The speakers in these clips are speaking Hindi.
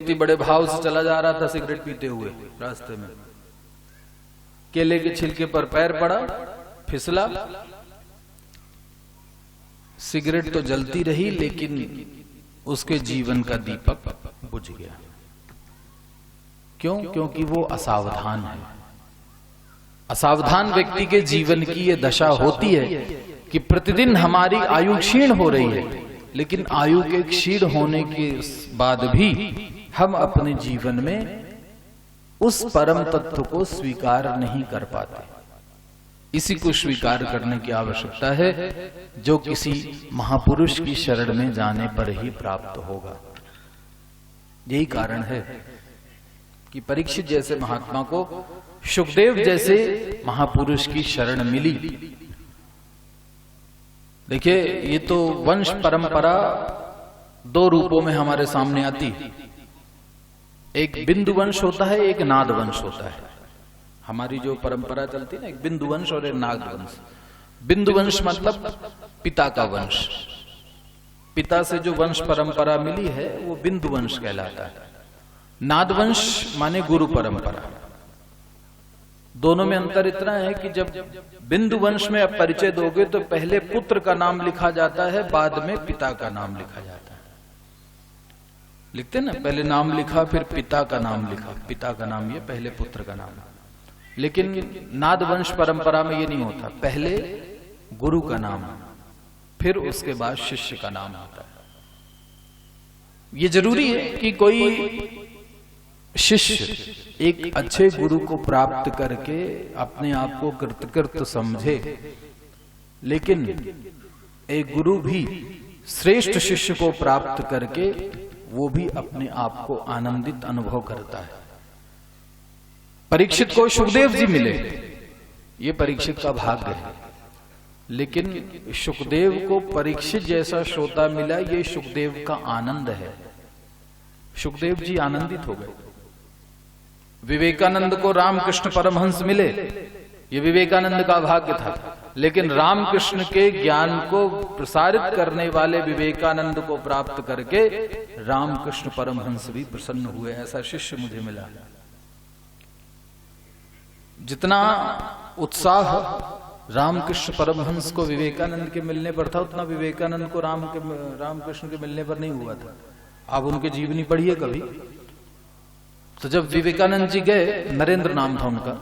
व्यक्ति बड़े भाव से चला जा रहा था सिगरेट पीते हुए रास्ते में, केले के छिलके पर पैर पड़ा, फिसला, सिगरेट तो जलती रही लेकिन उसके जीवन का दीपक बुझ गया। क्यों? क्योंकि वो असावधान है। असावधान व्यक्ति के जीवन की ये दशा होती है कि प्रतिदिन हमारी आयु क्षीण हो रही है, लेकिन आयु के क्षीण होने के बाद भी हम अपने जीवन में उस परम तत्व को स्वीकार नहीं कर पाते। इसी को स्वीकार करने की आवश्यकता है जो किसी महापुरुष की शरण में जाने पर ही प्राप्त होगा। यही कारण है कि परीक्षित जैसे महात्मा को सुखदेव जैसे महापुरुष की शरण मिली। देखिए, ये तो वंश परंपरा दो रूपों में हमारे सामने आती। एक बिंदु वंश होता है, एक नाद वंश होता है। हमारी जो परंपरा चलती है ना, एक बिंदु वंश और एक नाद वंश। बिंदु वंश मतलब पिता का वंश, पिता से जो वंश परंपरा मिली है वो बिंदु वंश कहलाता है। नाद वंश माने गुरु परंपरा। दोनों में अंतर इतना है कि जब बिंदु वंश में आप परिचय दोगे तो पहले पुत्र का नाम लिखा जाता है, बाद में पिता का नाम लिखा जाता है। लिखते ना, पहले नाम लिखा फिर पिता का नाम लिखा, पिता का नाम ये, पहले पुत्र का नाम। लेकिन नाद वंश परंपरा में ये नहीं होता, पहले गुरु का नाम फिर उसके बाद शिष्य का नाम आता है। ये जरूरी है कि कोई शिष्य एक अच्छे गुरु को प्राप्त करके अपने आप को कृतकृत समझे, लेकिन एक गुरु भी श्रेष्ठ शिष्य को प्राप्त करके वो भी अपने आप को आनंदित अनुभव करता है। परीक्षित को सुखदेव जी मिले, ये परीक्षित का भाग्य है, लेकिन सुखदेव को परीक्षित जैसा श्रोता मिला, ये सुखदेव का आनंद है। सुखदेव जी आनंदित हो गए। विवेकानंद को रामकृष्ण परमहंस मिले, ये विवेकानंद का भाग्य था, लेकिन रामकृष्ण के ज्ञान को प्रसारित करने वाले विवेकानंद को प्राप्त करके रामकृष्ण परमहंस भी प्रसन्न हुए। ऐसा शिष्य मुझे मिला। जितना उत्साह रामकृष्ण परमहंस को विवेकानंद के मिलने पर था, उतना विवेकानंद को रामकृष्ण के मिलने पर नहीं हुआ था। आप उनके जीवनी पढ़िए कभी। तो जब विवेकानंद जी गए, नरेंद्र नाम था उनका,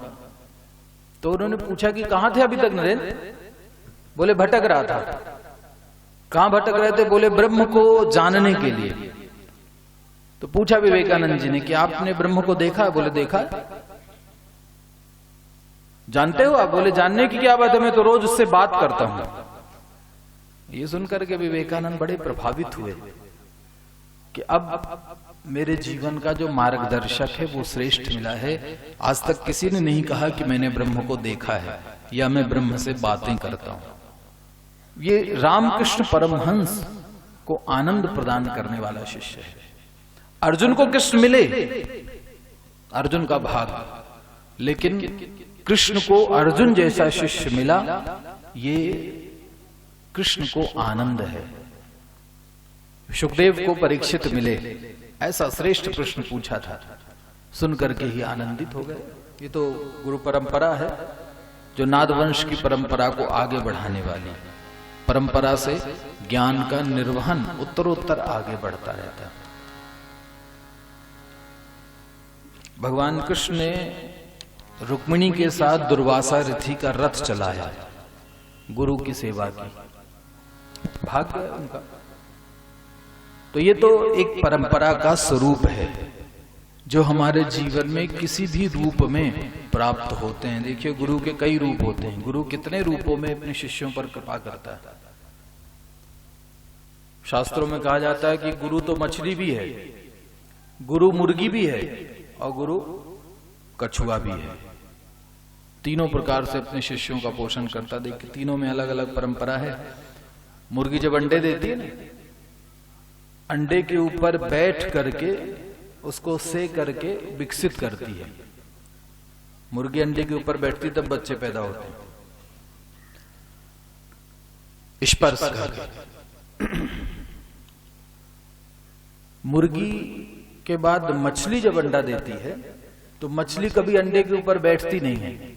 तो उन्होंने पूछा कि कहां थे अभी तक नरेंद्र? बोले भटक रहा था। कहां भटक रहे थे? बोले ब्रह्म को जानने के लिए। तो पूछा विवेकानंद जी ने कि आपने ब्रह्म को देखा? बोले देखा। जानते हो आप? बोले जानने की क्या बात है, मैं तो रोज उससे बात करता हूं। ये सुनकर के विवेकानंद बड़े प्रभावित हुए कि अब मेरे जीवन का जो मार्गदर्शक है वो श्रेष्ठ मिला है। आज तक किसी ने नहीं कहा कि मैंने ब्रह्म को देखा है या मैं ब्रह्म से बातें करता हूं। ये रामकृष्ण परमहंस को आनंद प्रदान करने वाला शिष्य है। अर्जुन को कृष्ण मिले, अर्जुन का भाग, लेकिन कृष्ण को अर्जुन जैसा शिष्य मिला, ये कृष्ण को आनंद है। सुखदेव को परीक्षित मिले, ऐसा श्रेष्ठ प्रश्न पूछा था, सुन करके ही आनंदित हो गए। ये तो गुरु परंपरा है जो नादवंश की परंपरा को आगे बढ़ाने वाली। परंपरा से ज्ञान का निर्वहन उत्तरोत्तर आगे बढ़ता रहता है। भगवान कृष्ण ने रुक्मिणी के साथ दुर्वासा ऋषि का रथ चलाया, गुरु की सेवा की, भाग्य उनका। तो ये तो एक परंपरा का स्वरूप है जो हमारे जीवन में किसी भी रूप में प्राप्त होते हैं। देखिए, गुरु के कई रूप होते हैं। गुरु कितने रूपों में अपने शिष्यों पर कृपा करता है। शास्त्रों में कहा जाता है कि गुरु तो मछली भी है, गुरु मुर्गी भी है और गुरु कछुआ भी है। तीनों प्रकार से अपने शिष्यों का पोषण करता। देखिए, तीनों में अलग अलग परंपरा है। मुर्गी जब अंडे देती है ना, अंडे के ऊपर बैठ करके उसको से करके विकसित करती है। मुर्गी अंडे के ऊपर बैठती तब बच्चे पैदा होते हैं, स्पर्श करके। मुर्गी के बाद मछली जब अंडा देती है तो मछली कभी अंडे के ऊपर बैठती नहीं है,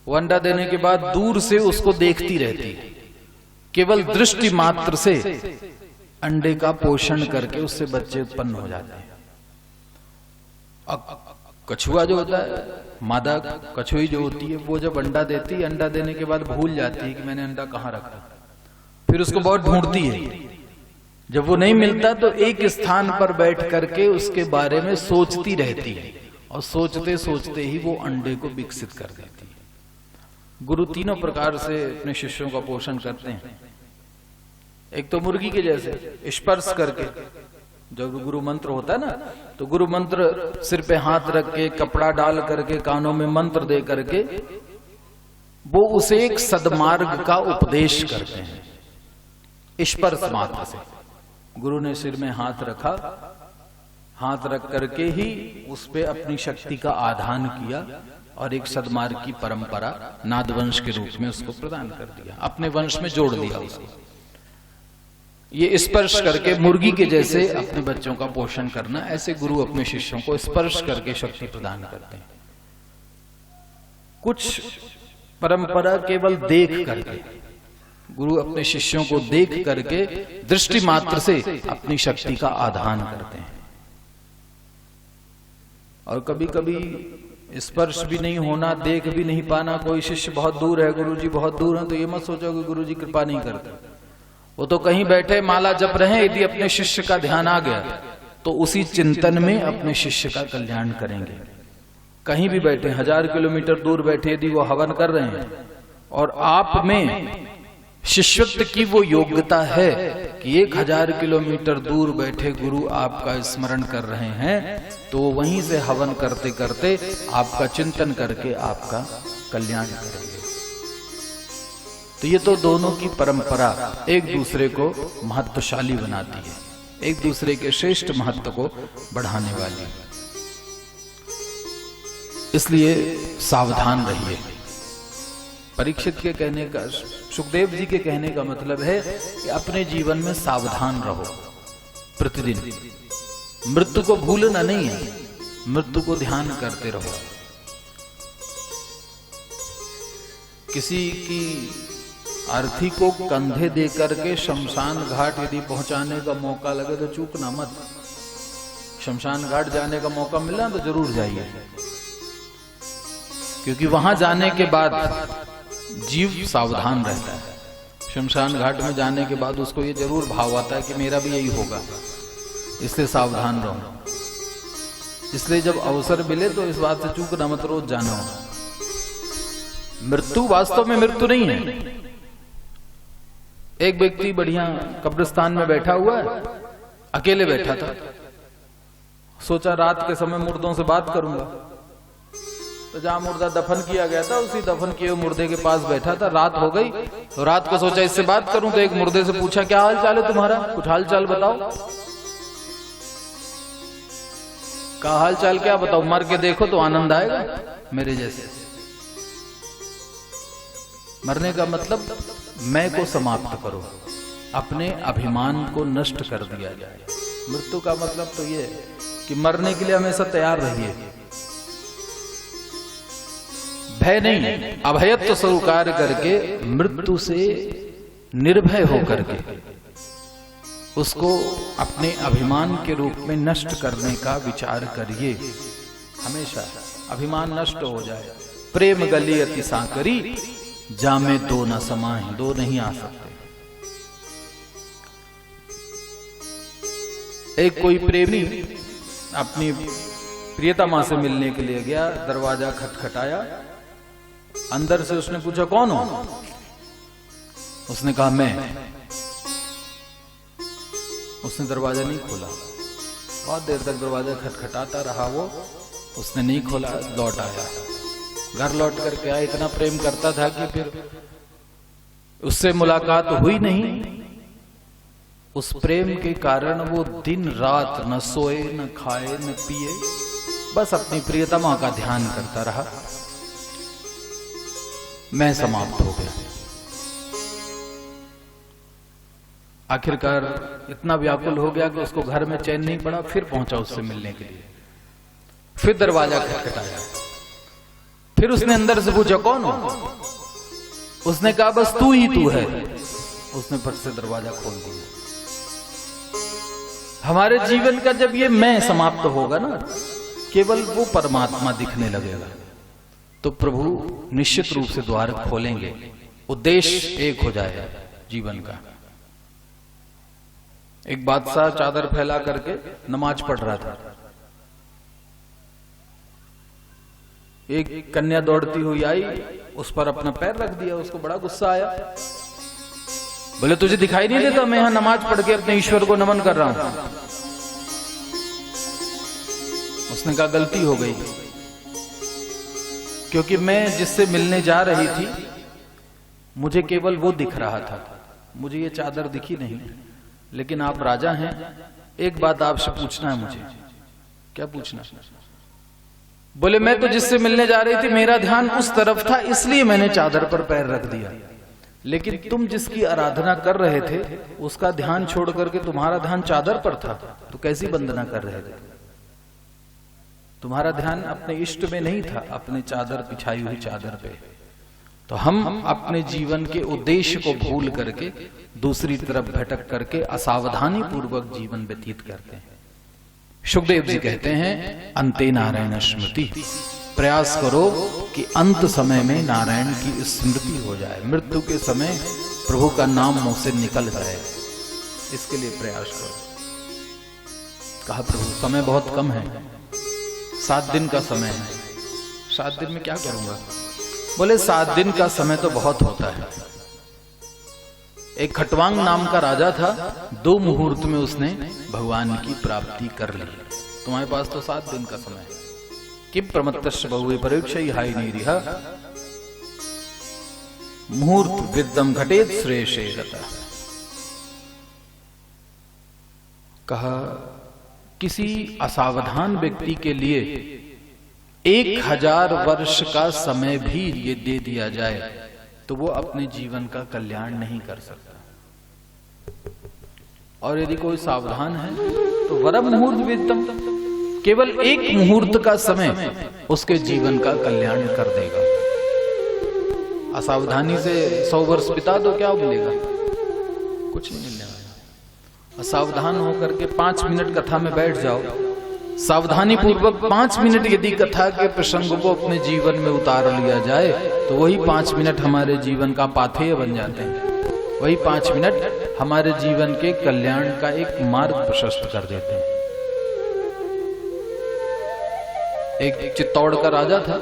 वो अंडा देने के बाद दूर से उसको देखती रहती है। केवल दृष्टि मात्र से अंडे का पोषण करके उससे बच्चे उत्पन्न हो जाते हैं। अब कछुआ जो होता है, मादा कछुई जो होती है, वो जब अंडा देती है, अंडा देने के बाद भूल जाती है कि मैंने अंडा कहाँ रखा, फिर उसको बहुत ढूंढती है। जब वो नहीं मिलता तो एक स्थान पर बैठ करके उसके बारे में सोचती रहती है, और सोचते सोचते ही वो अंडे को विकसित कर देती है। गुरु तीनों प्रकार से अपने शिष्यों का पोषण करते हैं। एक तो मुर्गी के जैसे स्पर्श करके, जब गुरु मंत्र होता है ना, तो गुरु मंत्र सिर पे हाथ रख के, कपड़ा डाल करके, कानों में मंत्र दे करके वो उसे एक सदमार्ग का उपदेश करते हैं। स्पर्श मात्र से गुरु ने सिर में हाथ रखा, हाथ रख करके ही उस पे अपनी शक्ति का आधान किया और एक सदमार्ग की परंपरा नादवंश के रूप में उसको प्रदान कर दिया, अपने वंश में जोड़ दिया उसको। ये स्पर्श करके मुर्गी के जैसे अपने बच्चों का पोषण करना, ऐसे गुरु अपने शिष्यों को स्पर्श करके शक्ति प्रदान करते हैं। कुछ परंपरा केवल देख करके, गुरु अपने शिष्यों को देख करके दृष्टि मात्र से अपनी शक्ति का आधान करते हैं। और कभी कभी स्पर्श भी नहीं होना, देख भी नहीं पाना, कोई शिष्य बहुत दूर है, गुरुजी बहुत दूर है, तो ये मत सोचो कि गुरुजी कृपा नहीं करते। वो तो कहीं बैठे माला जप रहे हैं, यदि अपने शिष्य का ध्यान आ गया तो उसी चिंतन में अपने शिष्य का कल्याण करेंगे। कहीं भी बैठे, 1000 किलोमीटर दूर बैठे, यदि वो हवन कर रहे हैं और आप में शिष्यत्व की वो योग्यता है कि 1000 किलोमीटर दूर बैठे गुरु आपका स्मरण कर रहे हैं, तो वहीं से हवन करते करते आपका चिंतन करके आपका कल्याण करेंगे। तो ये तो दोनों की परंपरा एक दूसरे को महत्वशाली बनाती है, एक दूसरे के श्रेष्ठ महत्व को बढ़ाने वाली। इसलिए सावधान रहिए। परीक्षित के कहने का, सुखदेव जी के कहने का मतलब है कि अपने जीवन में सावधान रहो। प्रतिदिन मृत्यु को भूलना नहीं है, मृत्यु को ध्यान करते रहो। किसी की अर्थी को कंधे दे करके शमशान घाट यदि पहुंचाने का मौका लगे तो चूकना मत। शमशान घाट जाने का मौका मिला तो जरूर जाइए, क्योंकि वहां जाने के बाद जीव सावधान रहता है। शमशान घाट में जाने के बाद उसको ये जरूर भाव आता है कि मेरा भी यही होगा, इसलिए सावधान रहो। इसलिए जब अवसर मिले तो इस बात से चूकना मत, रोज जाना हो। मृत्यु वास्तव में मृत्यु नहीं है। एक व्यक्ति बढ़िया कब्रिस्तान में बैठा हुआ है, अकेले बैठा था, सोचा रात के समय मुर्दों से बात करूंगा। तो जहां मुर्दा दफन किया गया था, उसी दफन किए मुर्दे के पास बैठा था। रात हो गई तो रात को सोचा इससे बात करूं, तो एक मुर्दे से पूछा, क्या हाल चाल है तुम्हारा, कुछ हाल चाल बताओ। का हाल चाल क्या बताओ, मर के देखो तो आनंद आएगा मेरे जैसे। मरने का मतलब मैं को समाप्त करो, अपने अभिमान को नष्ट कर दिया जाए। मृत्यु का मतलब तो ये है कि मरने के लिए हमेशा तैयार रहिए, भय नहीं, अभयत्व स्वीकार करके मृत्यु से निर्भय होकर के उसको अपने अभिमान के रूप में नष्ट करने का विचार करिए। हमेशा अभिमान नष्ट हो जाए। प्रेम गली अति सांकरी, जामे दो न समाहि, दो नहीं आ सकते। एक कोई प्रेमी अपनी प्रियतमा से मिलने के लिए गया, दरवाजा खटखटाया, अंदर से उसने पूछा कौन हो? उसने कहा मैं। उसने दरवाजा नहीं खोला, बहुत देर तक दरवाजा खटखटाता रहा वो, उसने नहीं खोला, लौट आया। घर लौट करके आया, इतना प्रेम करता था कि फिर उससे मुलाकात हुई नहीं। उस प्रेम के कारण वो दिन रात न सोए न खाए न पिए, बस अपनी प्रियतमा का ध्यान करता रहा। मैं समाप्त हो गया। आखिरकार इतना व्याकुल हो गया कि उसको घर में चैन नहीं पड़ा, फिर पहुंचा उससे मिलने के लिए। फिर दरवाजा खटखटाया, फिर उसने अंदर से पूछा कौन हो? उसने कहा बस तू ही तू है। उसने फट से दरवाजा खोल दिया। हमारे जीवन का जब ये मैं समाप्त होगा ना, केवल वो परमात्मा दिखने लगेगा, तो प्रभु निश्चित रूप से द्वार खोलेंगे, उद्देश्य एक हो जाएगा जीवन का। एक बादशाह चादर फैला करके नमाज पढ़ रहा था। एक कन्या दौड़ती हुई आई, उस पर अपना पैर रख दिया। उसको बड़ा गुस्सा आया। बोले तुझे दिखाई नहीं देता मैं यहां नमाज पढ़ के अपने ईश्वर को नमन कर रहा हूं? उसने कहा गलती हो गई, क्योंकि मैं जिससे मिलने जा रही थी मुझे केवल वो दिख रहा था, मुझे ये चादर दिखी नहीं। लेकिन आप राजा हैं, एक बात आपसे पूछना है मुझे। क्या पूछना? बोले मैं तो जिससे मिलने जा रही थी मेरा ध्यान उस तरफ था, इसलिए मैंने चादर पर पैर रख दिया। लेकिन तुम जिसकी आराधना कर रहे थे उसका ध्यान छोड़ करके तुम्हारा ध्यान चादर पर था, तो कैसी वंदना कर रहे थे? तुम्हारा ध्यान अपने इष्ट में नहीं था, अपने चादर बिछाई हुई चादर पे। तो हम अपने जीवन के उद्देश्य को भूल करके दूसरी तरफ भटक करके असावधानी पूर्वक जीवन व्यतीत करते हैं। सुखदेव जी कहते हैं अंते नारायण स्मृति, प्रयास करो कि अंत समय में नारायण की स्मृति हो जाए, मृत्यु के समय प्रभु का नाम मुंह से निकल जाए, इसके लिए प्रयास करो। कहा प्रभु समय बहुत कम है, 7 दिन का समय है, 7 दिन में क्या करूंगा? बोले 7 दिन का समय तो बहुत होता है। एक खटवांग नाम का राजा था, 2 मुहूर्त में उसने भगवान की प्राप्ति कर ली। तुम्हारे पास तो 7 दिन का समय है। किम प्रमत्तस्य बहुवे परीक्षै हाय नीरिहा मुहूर्त विद्यम घटेत श्रेषे गता। कहा किसी असावधान व्यक्ति के लिए 1000 वर्ष का समय भी ये दे दिया जाए तो वो अपने जीवन का कल्याण नहीं कर सकता। और यदि कोई सावधान है तो वरम मुहूर्त विद्यम, केवल 1 मुहूर्त का समय उसके जीवन का कल्याण कर देगा। असावधानी से 100 वर्ष बिता दो, क्या मिलेगा? कुछ नहीं मिलने वाला। असावधान होकर के 5 मिनट कथा में बैठ जाओ, सावधानी पूर्वक 5 मिनट यदि कथा के प्रसंग को अपने जीवन में उतार लिया जाए तो वही 5 मिनट हमारे जीवन का पाथेय बन जाते हैं। वही 5 मिनट हमारे जीवन के कल्याण का एक मार्ग प्रशस्त कर देते हैं। एक चित्तौड़ का राजा था,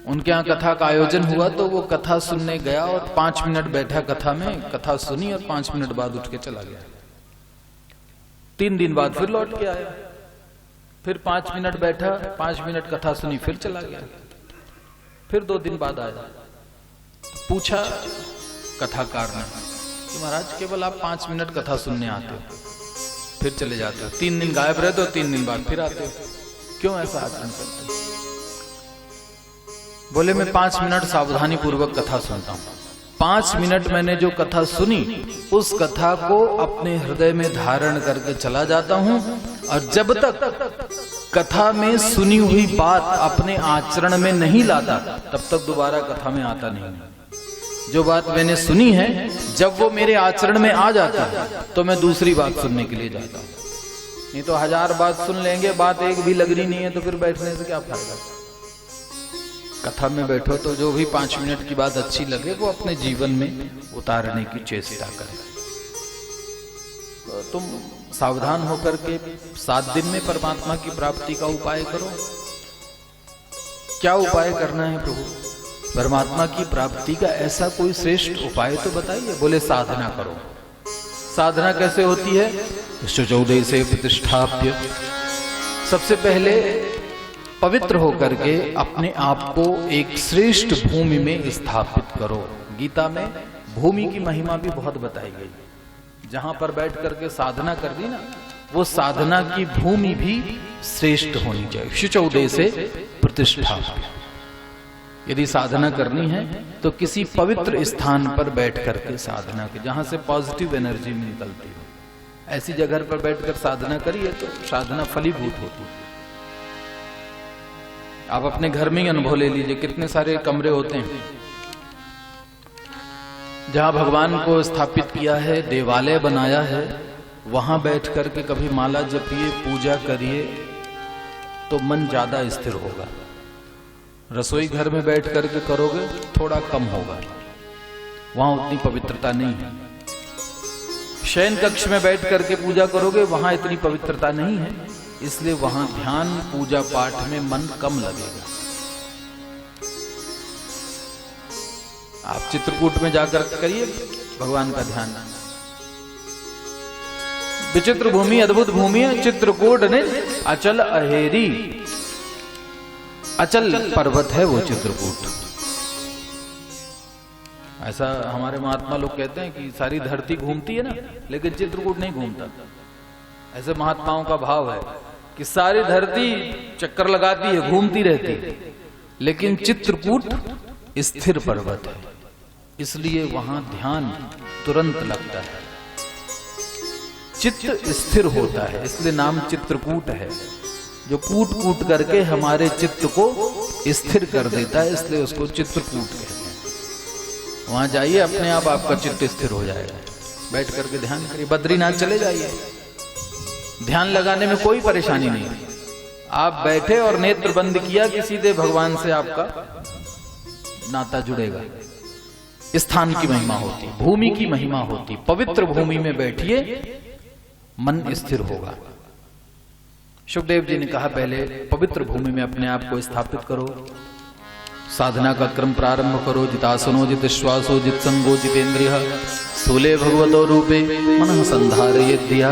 उनके यहाँ कथा का आयोजन हुआ तो वो कथा सुनने गया और 5 मिनट बैठा कथा में, कथा सुनी और 5 मिनट बाद उठ के चला गया। 3 दिन बाद फिर लौट के आया, फिर 5 मिनट बैठा, 5 मिनट कथा सुनी, फिर चला गया। फिर 2 दिन बाद आया, पूछा कथाकार ने कि महाराज केवल आप 5 मिनट कथा सुनने आते हो, फिर चले जाते हो, 3 दिन गायब रहते हो, 3 दिन बाद फिर आते हो, क्यों ऐसा आचरण करते हो? बोले मैं 5 मिनट सावधानी पूर्वक कथा सुनता हूं। 5 मिनट मैंने जो कथा सुनी उस कथा को अपने हृदय में धारण करके चला जाता हूं, और जब तक कथा में सुनी हुई बात अपने आचरण में नहीं लाता तब तक दोबारा कथा में आता नहीं। जो बात मैंने सुनी है जब वो मेरे आचरण में आ जाता है तो मैं दूसरी बात सुनने के लिए जाता हूं। नहीं तो 1000 बात सुन लेंगे, बात एक भी लग रही नहीं है तो फिर बैठने से क्या फायदा? कथा में बैठो तो जो भी 5 मिनट की बात अच्छी लगे वो अपने जीवन में उतारने की चेष्टा करें। तो तुम सावधान होकर के 7 दिन में परमात्मा की प्राप्ति का उपाय करो। क्या उपाय करना है प्रभु? परमात्मा की प्राप्ति का ऐसा कोई श्रेष्ठ उपाय तो बताइए। बोले साधना करो। साधना कैसे होती है? शुचौदे से प्रतिष्ठाप्य, सबसे पहले पवित्र होकर के अपने आप को एक श्रेष्ठ भूमि में स्थापित करो। गीता में भूमि की महिमा भी बहुत बताई गई। जहां पर बैठ करके साधना कर दी ना, वो साधना की भूमि भी श्रेष्ठ होनी चाहिए। शुचौदे से प्रतिष्ठा, यदि साधना करनी है तो किसी पवित्र स्थान पर बैठ करके साधना की, जहां से पॉजिटिव एनर्जी निकलती हो, ऐसी जगह पर बैठकर साधना करिए तो साधना फलीभूत होती है। आप अपने घर में ही अनुभव ले लीजिए, कितने सारे कमरे होते हैं जहां भगवान को स्थापित किया है, देवालय बनाया है, वहां बैठ करके कभी माला जपिए, पूजा करिए तो मन ज्यादा स्थिर होगा। रसोई घर में बैठ करके करोगे थोड़ा कम होगा, वहां उतनी पवित्रता नहीं है। शयन कक्ष में बैठ करके पूजा करोगे वहां इतनी पवित्रता नहीं है, इसलिए वहां ध्यान पूजा पाठ में मन कम लगेगा। आप चित्रकूट में जाकर करिए भगवान का ध्यान। विचित्र भूमि, अद्भुत भूमि है चित्रकूट ने, अचल अहेरी, अचल पर्वत है वो चित्रकूट। ऐसा हमारे महात्मा लोग कहते हैं कि सारी धरती घूमती है ना, लेकिन चित्रकूट नहीं घूमता। ऐसे महात्माओं का भाव है कि सारी धरती चक्कर लगाती है, घूमती रहती है, लेकिन चित्रकूट स्थिर पर्वत है, इसलिए वहां ध्यान तुरंत लगता है, चित्त स्थिर होता है, इसलिए नाम चित्रकूट है। जो कूट कूट करके हमारे चित्त को स्थिर कर देता है, इसलिए उसको चित्रकूट कहते हैं। वहां जाइए, अपने आप आपका चित्त स्थिर हो जाएगा। बैठ करके ध्यान करिए, बद्रीनाथ चले जाइए, ध्यान लगाने में कोई परेशानी नहीं। आप बैठे और नेत्र बंद किया कि सीधे भगवान से आपका नाता जुड़ेगा। स्थान की महिमा होती, भूमि की महिमा होती। पवित्र भूमि में बैठिए, मन स्थिर होगा। सुखदेव जी ने कहा पहले पवित्र भूमि में अपने आप को स्थापित करो, साधना का क्रम प्रारंभ करो। जितासनो जित श्वासो जित संगो जितेंद्रिय स्थूले भगवतो रूपे मनः संधारयेद्या।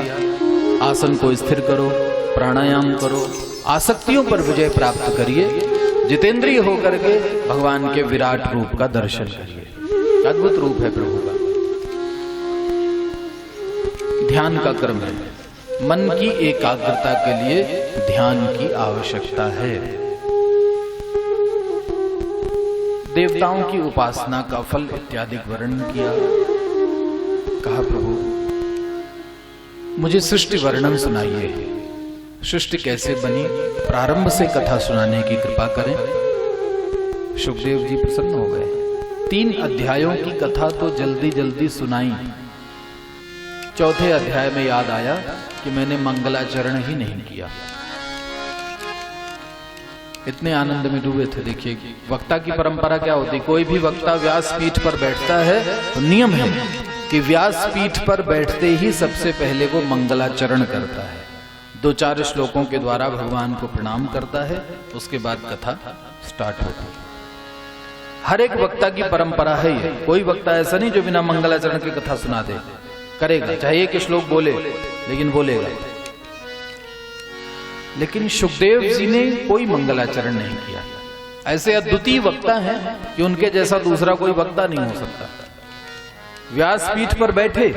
आसन को स्थिर करो, प्राणायाम करो, आसक्तियों पर विजय प्राप्त करिए, जितेंद्रिय होकर के भगवान के विराट रूप का दर्शन करिए। अद्भुत रूप है प्रभु का। ध्यान का क्रम है, मन की एकाग्रता के लिए ध्यान की आवश्यकता है। देवताओं की उपासना का फल इत्यादि वर्णन किया। कहा प्रभु मुझे सृष्टि वर्णन सुनाइए, सृष्टि कैसे बनी, प्रारंभ से कथा सुनाने की कृपा करें। सुखदेव जी प्रसन्न हो गए। 3 अध्यायों की कथा तो जल्दी जल्दी सुनाई। चौथे अध्याय में याद आया कि मैंने मंगलाचरण ही नहीं किया। इतने आनंद में डूबे थे। देखिए वक्ता की परंपरा क्या होती, कोई भी वक्ता व्यासपीठ पर बैठता है तो नियम है कि व्यासपीठ पर बैठते ही सबसे पहले वो मंगलाचरण करता है। 2-4 श्लोकों के द्वारा भगवान को प्रणाम करता है, उसके बाद कथा स्टार्ट होती है। हर एक वक्ता की परंपरा है ये। कोई वक्ता ऐसा नहीं जो बिना मंगलाचरण की कथा सुना दे। करेगा, चाहे एक श्लोक बोले, लेकिन बोलेगा। लेकिन सुखदेव जी ने कोई मंगलाचरण नहीं किया। ऐसे अद्वितीय वक्ता हैं कि उनके जैसा दूसरा कोई वक्ता नहीं हो सकता। व्यासपीठ पर बैठे,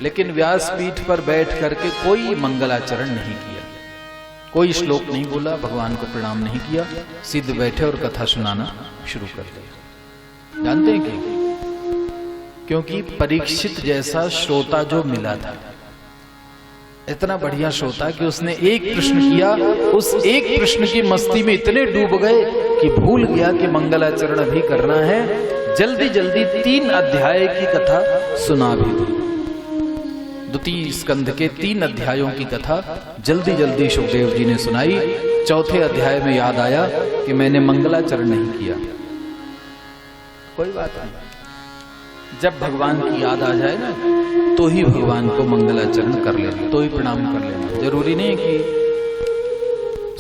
लेकिन व्यासपीठ पर बैठ करके कोई मंगलाचरण नहीं किया, कोई श्लोक नहीं बोला, भगवान को प्रणाम नहीं किया, सीधे बैठे और कथा सुनाना शुरू कर दिया। जानते हैं क्योंकि परीक्षित जैसा श्रोता जो मिला था, इतना बढ़िया श्रोता कि उसने एक प्रश्न किया, उस एक प्रश्न की मस्ती में इतने डूब गए कि भूल गया कि मंगलाचरण अभी करना है। जल्दी जल्दी 3 अध्याय की कथा सुना भी दी। 2 स्कंध के 3 अध्यायों की कथा जल्दी जल्दी सुखदेव जी ने सुनाई। चौथे अध्याय में याद आया कि मैंने मंगलाचरण नहीं किया। कोई बात नहीं, जब भगवान की याद आ जाए ना तो ही भगवान को मंगलाचरण कर लेना, तो ही प्रणाम कर लेना। जरूरी नहीं कि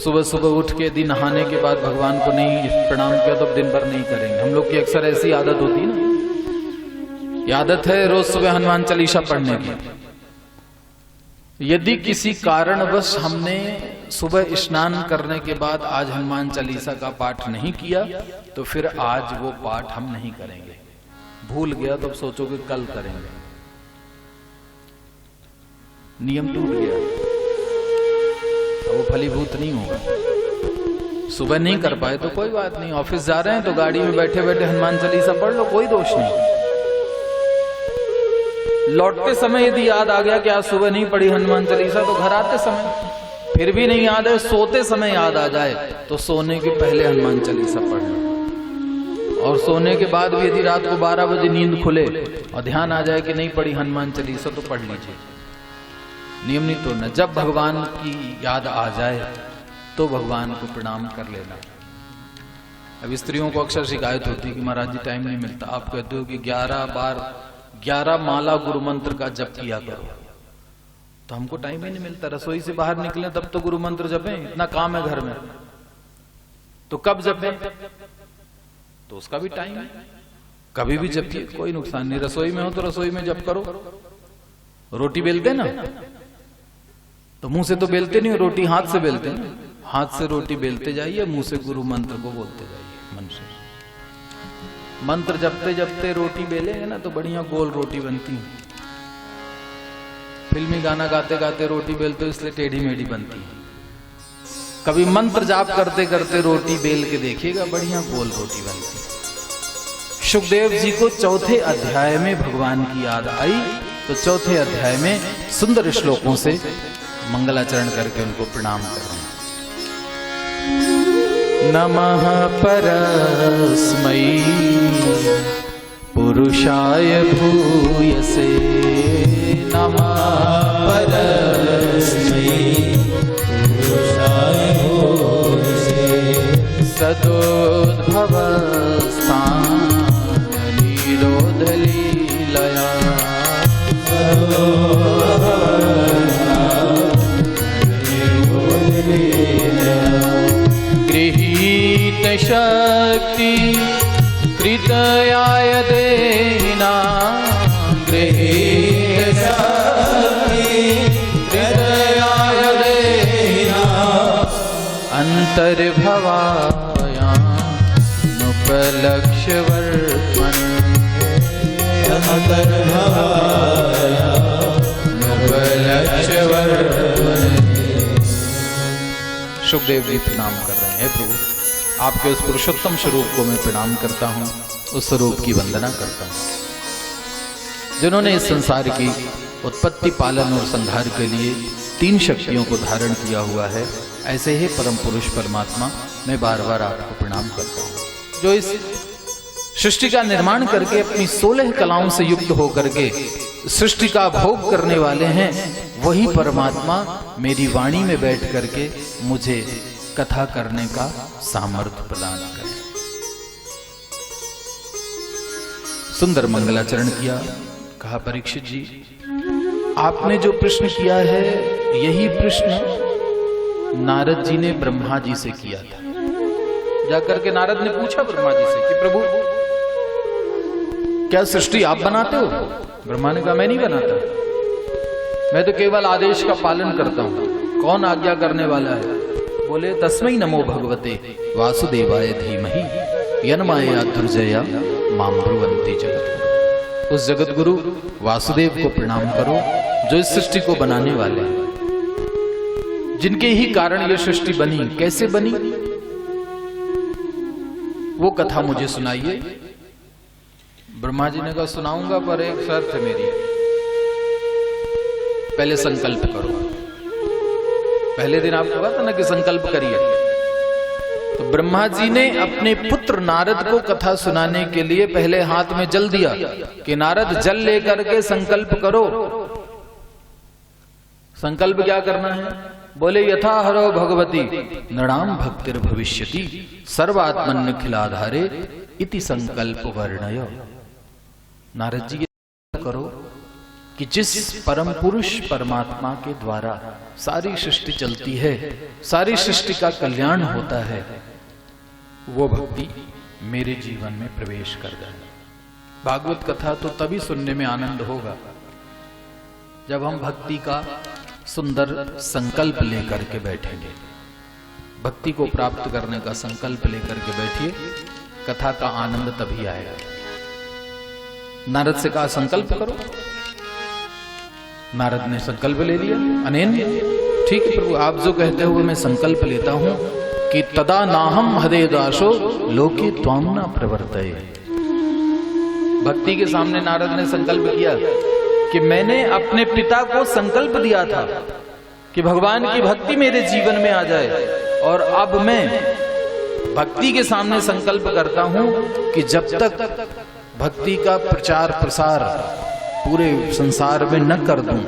सुबह सुबह उठ के दिन नहाने के बाद भगवान को नहीं प्रणाम किया तो दिन भर नहीं करेंगे। हम लोग की अक्सर ऐसी आदत होती है ना। ये आदत है रोज सुबह हनुमान चालीसा पढ़ने की। यदि किसी कारणवश हमने सुबह स्नान करने के बाद आज हनुमान चालीसा का पाठ नहीं किया तो फिर आज वो पाठ हम नहीं करेंगे। भूल गया तो सोचोगे कल करेंगे। नियम टूट गया, वो फलीभूत नहीं होगा। सुबह नहीं कर पाए तो कोई बात नहीं, ऑफिस जा रहे हैं तो गाड़ी में बैठे बैठे हनुमान चालीसा पढ़ लो, कोई दोष नहीं। लौटते समय यदि याद आ गया कि आज सुबह नहीं पढ़ी हनुमान चालीसा, तो घर आते समय फिर भी नहीं याद है, सोते समय याद आ जाए तो सोने के पहले हनुमान चालीसा पढ़ लो। और सोने के बाद भी यदि रात को 12 बजे नींद खुले और ध्यान आ जाए कि नहीं पढ़ी हनुमान चालीसा, तो पढ़ लीजिए, नियम नहीं तोड़ना। जब भगवान की याद आ जाए तो भगवान को प्रणाम कर लेना। अब स्त्रियों को अक्सर शिकायत होती है कि महाराज जी टाइम नहीं मिलता। आप कहते हो कि 11 बार 11 माला गुरु मंत्र का जप किया करो, तो हमको टाइम ही नहीं मिलता। रसोई से बाहर निकले तब तो गुरु मंत्र जपें, इतना काम है घर में, तो कब जपें? तो उसका भी टाइम है, कभी भी जपिए, कोई नुकसान नहीं। रसोई में हो तो रसोई में जप करो। रोटी बेलते ना, तो मुंह से तो बेलते नहीं, रोटी हाथ से बेलते ना, हाथ से रोटी बेलते जाइए, मुंह से गुरु मंत्र को बोलते जाइए मन से। मंत्र जपते जपते रोटी बेलेंगे ना तो बढ़िया गोल रोटी बनती है। फिल्मी गाना गाते गाते रोटी बेलते हो इसलिए टेढ़ी मेढ़ी बनती है। कभी मंत्र जाप करते करते रोटी बेल के देखिएगा, बढ़िया गोल रोटी बनती है। सुखदेव जी को चौथे अध्याय में भगवान की याद आई, तो चौथे अध्याय में सुंदर श्लोकों से मंगलाचरण करके उनको प्रणाम कर रहे हैं। नमः परस्मै पुरुषाय भूयसे, नमः परस्मै पुरुषाय भूयसे, सदोद्भवस्थान निरोध लीलया, गृहीत शक्ति कृतयाय देहिना, गृहीत शक्ति कृतयाय देहिना, अंतर्भवायानुपलक्ष्य वर्त्मने, अंतर्भवायानुपलक्ष्य वर्त्मने। सुखदेव जी प्रणाम कर रहे हैं, प्रभु आपके उस पुरुषोत्तम स्वरूप को मैं प्रणाम करता हूँ, उस स्वरूप की वंदना करता हूँ जिन्होंने इस संसार की उत्पत्ति, पालन और संहार के लिए 3 शक्तियों को धारण किया हुआ है। ऐसे ही परम पुरुष परमात्मा मैं बार बार आपको प्रणाम करता हूँ, जो इस सृष्टि का निर्माण करके अपनी 16 कलाओं से युक्त होकर के सृष्टि का भोग करने वाले हैं। वही परमात्मा मेरी वाणी में बैठ करके मुझे कथा करने का सामर्थ्य प्रदान करे। सुंदर मंगलाचरण किया। कहा परीक्षित जी, आपने जो प्रश्न किया है यही प्रश्न नारद जी ने ब्रह्मा जी से किया था। जाकर के नारद ने पूछा ब्रह्मा जी से कि प्रभु क्या सृष्टि आप बनाते हो? ब्रह्मा ने कहा मैं नहीं बनाता, मैं तो केवल आदेश का पालन करता हूं। कौन आज्ञा करने वाला है? बोले तस्मै नमो भगवते वासुदेवाय धीमहि यन्माया दुर्जया मां ब्रुवन्ति जगद्गुरु। उस जगत गुरु वासुदेव को प्रणाम करो जो इस सृष्टि को बनाने वाले हैं, जिनके ही कारण यह सृष्टि बनी। कैसे बनी वो कथा मुझे सुनाइए। ब्रह्मा जी ने कहा सुनाऊंगा, पर एक शर्त है मेरी, पहले संकल्प करो। पहले दिन आपको कहा था ना कि संकल्प करिए। तो ब्रह्मा जी ने अपने पुत्र नारद को कथा सुनाने के लिए पहले हाथ में जल दिया कि नारद जल लेकर के संकल्प करो। संकल्प क्या करना है? बोले यथा हरो भगवती नृणाम भक्तिर भविष्यति सर्वात्मन निखिलाधारे इति संकल्प वर्णय। नारद जी करो कि जिस परम पुरुष परमात्मा के द्वारा सारी सृष्टि चलती है, सारी सृष्टि का कल्याण होता है, वो भक्ति मेरे जीवन में प्रवेश कर जाए। भागवत कथा तो तभी सुनने में आनंद होगा जब हम भक्ति का सुंदर संकल्प लेकर के बैठेंगे। भक्ति को प्राप्त करने का संकल्प लेकर के बैठिए, कथा का आनंद तभी आएगा। नारद से कहा संकल्प करो। नारद ने संकल्प ले लिया। अनेन ठीक है प्रभु, आप जो कहते हो मैं संकल्प लेता हूं कि तदा नाहम हृदय दासो लोके त्वाम न प्रवर्तये। भक्ति के सामने नारद ने संकल्प किया कि मैंने अपने पिता को संकल्प दिया था कि भगवान की भक्ति मेरे जीवन में आ जाए, और अब मैं भक्ति के सामने संकल्प करता हूं कि जब तक भक्ति का प्रचार प्रसार पूरे संसार में न कर दूं,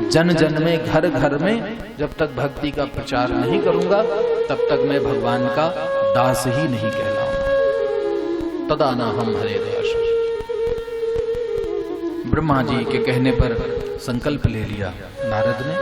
जन जन में घर घर में जब तक भक्ति का प्रचार नहीं करूंगा, तब तक मैं भगवान का दास ही नहीं कहलाऊंगा। तदा ना हम हरे दास। ब्रह्मा जी के कहने पर संकल्प ले लिया नारद ने।